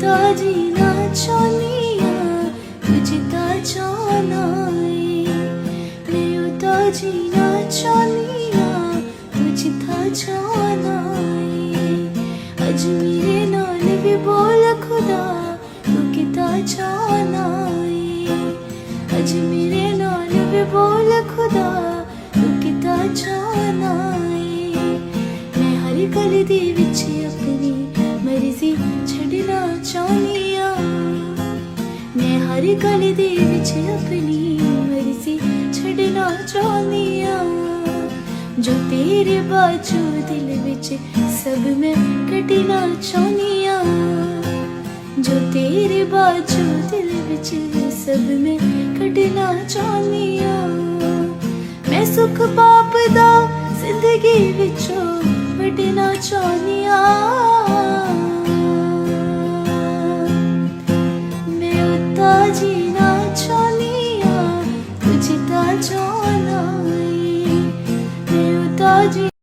ਤਾਂ ਜੀਣਾ ਚਾਹੁੰਦੀ ਆ ਕੁਝ ਤਾਂ ਚਾਹਨਾ ਏ ਮੈਂ ਤਾਂ ਜੀਣਾ ਚਾਹੁੰਦੀ ਆ ਕੁਝ ਤਾਂ ਚਾਹਨਾ ਏ ਅੱਜ ਮੇਰੇ ਨਾਲ ਵੀ ਬੋਲ ਖੁਦਾ ਤੂੰ ਕਿਤਾ ਚਾਹਨਾ ਏ ਅੱਜ ਮੇਰੇ ਨਾਲ ਵੀ ਬੋਲ ਖੁਦਾ ਤੂੰ ਕਿਤਾ ਚਾਹਨਾ ਏ ਮੈਂ ਹਰ ਗਲ ਦੇ ਵਿੱਚ ਆਪਣੀ ਮਰਜ਼ੀ ਛੱਡਣਾ ਚਾਹੁੰਦੀ ਆ ਮੈਂ ਹਰ ਗਲ ਦੇ ਵਿੱਚ ਆਪਣੀ ਮਰਜ਼ੀ ਛੱਡਣਾ ਚਾਹੁੰਦੀ ਆ ਜੋ ਤੇਰੇ ਬਾਝੋਂ ਦਿਲ ਵਿੱਚ ਸਭ ਮੈਂ ਕੱਢਣਾ ਚਾਹੁੰਦੀ ਆ ਜੋ ਤੇਰੇ ਬਾਝੋਂ ਦਿਲ ਵਿੱਚ ਸਭ ਮੈਂ ਕੱਢਣਾ ਚਾਹੁੰਦੀ ਆ ਮੈਂ ਸੁਖ ਪਾਪ ਦਾ ਜ਼ਿੰਦਗੀ ਵਿੱਚੋਂ ਵਟਣਾ ਚਾਹੁੰਦੀ ਆ ਮੈਂ ਤਾਂ ਜੀਣਾ ਚਾਹੁੰਦੀ ਆ ਕੁਝ ਤਾਂ ਚਾਹਨਾ ਏ ਮੈਂ ਤਾਂ